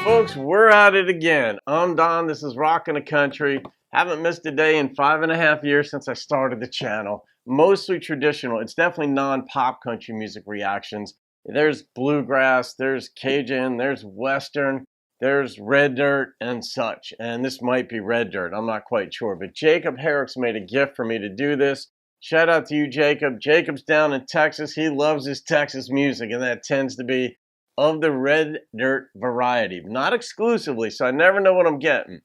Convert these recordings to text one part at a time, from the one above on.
Folks, we're at it again. I'm Don. This is Rockin' the Country. Haven't missed a day in 5.5 years since I started the channel. Mostly traditional. It's definitely non-pop country music reactions. There's bluegrass, there's Cajun, there's Western, there's red dirt and such. And this might be red dirt. I'm not quite sure. But Jacob Herricks made a gift for me to do this. Shout out to you, Jacob. Jacob's down in Texas. He loves his Texas music, and that tends to be of the red dirt variety. Not exclusively, so I never know what I'm getting.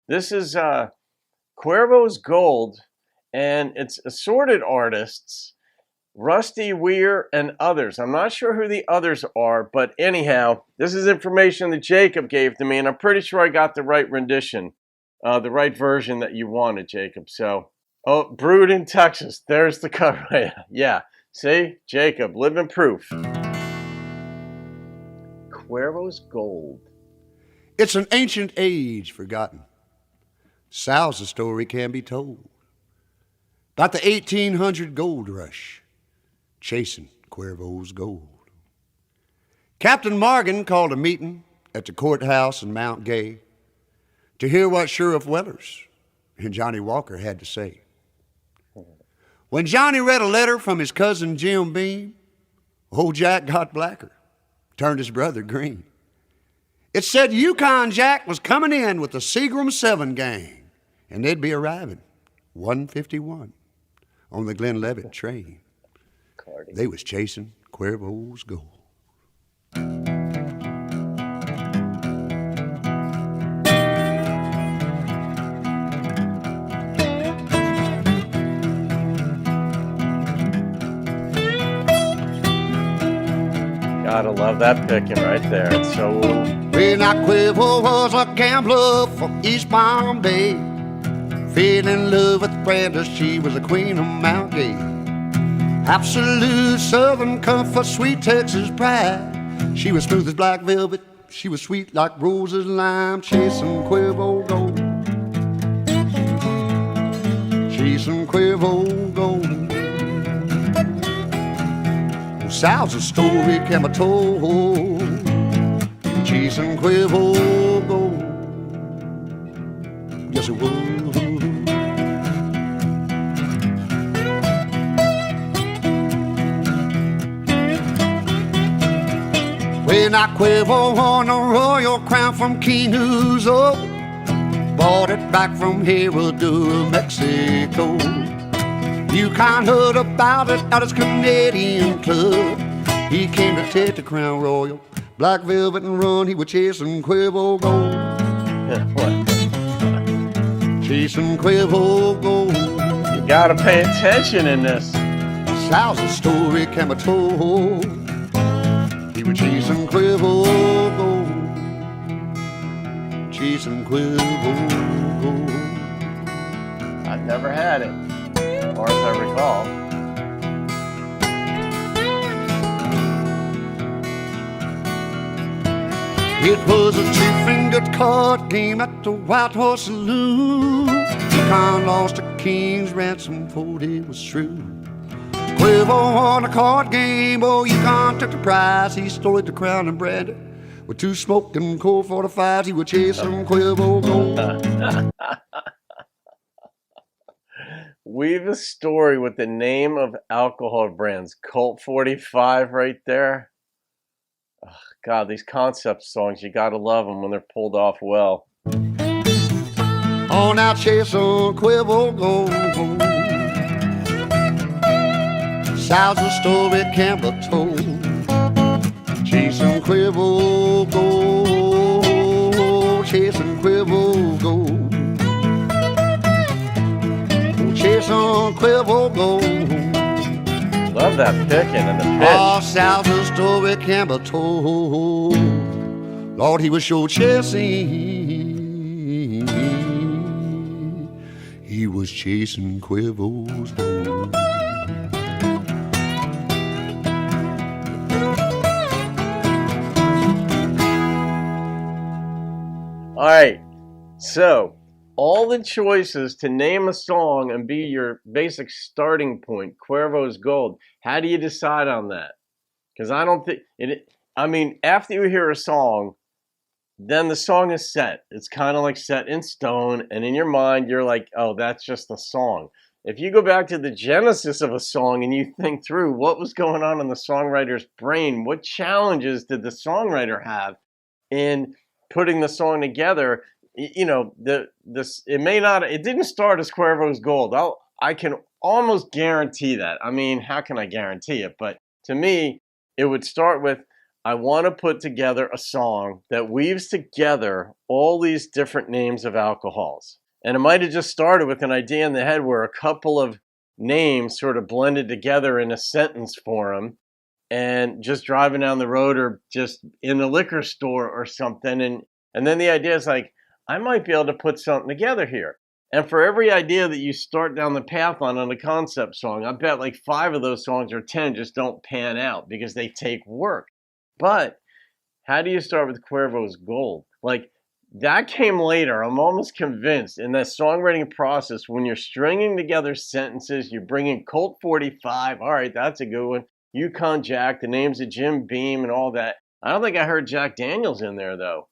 This is Cuervo's Gold, and it's assorted artists, Rusty, Wier, and others. I'm not sure who the others are, but anyhow, this is information that Jacob gave to me, and I'm pretty sure I got the right rendition, the right version that you wanted, Jacob. So, oh, brewed in Texas. There's the cover. Yeah, see? Jacob, living proof. Cuervo's Gold. It's an ancient age forgotten. Sal's a story can be told about the 1800 gold rush, chasing Cuervo's gold. Captain Morgan called a meeting at the courthouse in Mount Gay to hear what Sheriff Wellers and Johnny Walker had to say. When Johnny read a letter from his cousin Jim Beam, old Jack got blacker, turned his brother green. It said Yukon Jack was coming in with the Seagram 7 gang, and they'd be arriving 151 on the Glenlivet train. They was chasing Cuervo's gold. Gotta love that picking right there. It's so... Well, now Cuervo was a gambler from East Bombay. Fell in love with Brenda, she was the queen of Mount Gay. Absolute southern comfort, sweet Texas pride. She was smooth as black velvet, she was sweet like roses lime. Chasing Cuervo gold, chasing Cuervo gold. Sal's a story can be told, chasing Cuervo gold. Yes, it was. When I Cuervo won a royal crown from King Uzo, bought it back from Heraldura, Mexico. You can't heard about it at his Canadian club. He came to take the crown royal, black velvet and run. He was chasing Cuervo gold, chasing Cuervo gold. You gotta pay attention in this. Sal's a story can be told. He was chasing Cuervo gold, chasing Cuervo gold. I've never had it, or as I recall. It was a two-fingered card game at the White Horse Saloon. Yukon lost a king's ransom for it was true. Cuervo won a card game, oh, Yukon took the prize. He stole the crown and brandy with two smoking Colt 45s. He was chasing Cuervo gold. Weave a story with the name of alcohol brands. Colt 45 right there. Oh, God, these concept songs, you gotta love them when they're pulled off well. On out chasing Cuervo gold. Sal's a story can't be told. Chasing Cuervo gold, chasing Cuervo gold. Chasing Cuervo gold. Love that picking and the pitch. Oh, Sal's a story can be told. Lord, he was sure chasing. He was chasing Cuervo's gold. All right, so all the choices to name a song and be your basic starting point, Cuervo's Gold. How do you decide on that? Because I don't think it. I mean, after you hear a song, then the song is set. It's kind of like set in stone, and in your mind, you're like, oh, that's just the song. If you go back to the genesis of a song and you think through what was going on in the songwriter's brain, what challenges did the songwriter have in putting the song together? You know, it didn't start as Cuervo's Gold. I can almost guarantee that. I mean, how can I guarantee it? But to me, it would start with, I want to put together a song that weaves together all these different names of alcohols. And it might have just started with an idea in the head where a couple of names sort of blended together in a sentence form, and just driving down the road or just in the liquor store or something. And then the idea is like, I might be able to put something together here. And for every idea that you start down the path on a concept song, I bet like 5 of those songs or 10 just don't pan out because they take work. But how do you start with Cuervo's Gold? Like, that came later. I'm almost convinced in that songwriting process, when you're stringing together sentences, you're bringing Colt 45. All right, that's a good one. Yukon Jack, the names of Jim Beam and all that. I don't think I heard Jack Daniels in there, though.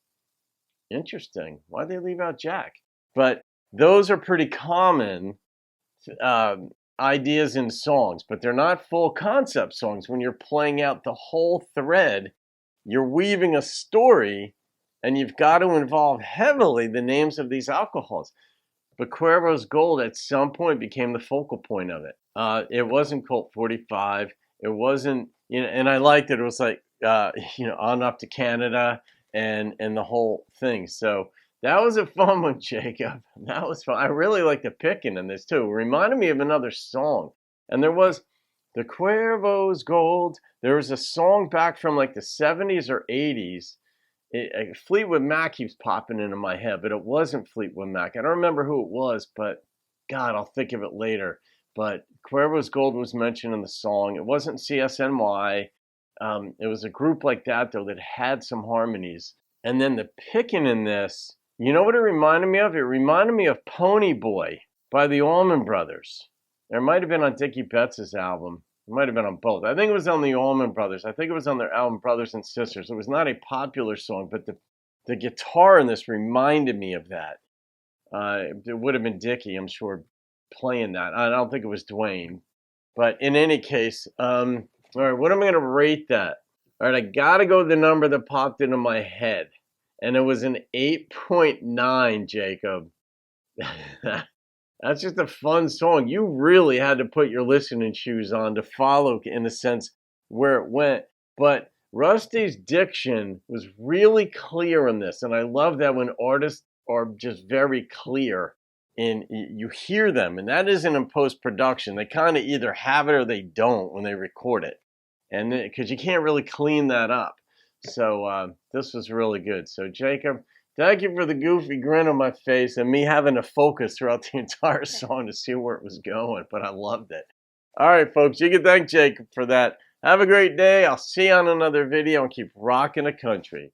Interesting. Why'd they leave out Jack? But those are pretty common ideas in songs, but they're not full concept songs. When you're playing out the whole thread, you're weaving a story, and you've got to involve heavily the names of these alcohols. But Cuervo's Gold at some point became the focal point of it. It wasn't Colt 45. It wasn't, and I liked it. It was like, on up to Canada and the whole thing. So that was a fun one, Jacob. That was fun. I really like the picking in this too. It reminded me of another song. And there was the Cuervo's Gold. There was a song back from like the 70s or 80s. Fleetwood Mac keeps popping into my head, but it wasn't Fleetwood Mac. I don't remember who it was, but God, I'll think of it later. But Cuervo's Gold was mentioned in the song. It wasn't CSNY. It was a group like that, though, that had some harmonies. And then the picking in this, you know what it reminded me of? It reminded me of Pony Boy by the Allman Brothers. It might have been on Dickie Betts' album. It might have been on both. I think it was on the Allman Brothers. I think it was on their album Brothers and Sisters. It was not a popular song, but the guitar in this reminded me of that. It would have been Dickie, I'm sure, playing that. I don't think it was Dwayne. But in any case, all right, what am I going to rate that? All right, I got to go with the number that popped into my head. And it was an 8.9, Jacob. That's just a fun song. You really had to put your listening shoes on to follow, in a sense, where it went. But Rusty's diction was really clear in this. And I love that when artists are just very clear and you hear them. And that isn't in post-production. They kind of either have it or they don't when they record it. And because you can't really clean that up. So this was really good. So Jacob, thank you for the goofy grin on my face and me having to focus throughout the entire song to see where it was going, but I loved it. All right, folks, you can thank Jacob for that. Have a great day. I'll see you on another video and keep rocking the country.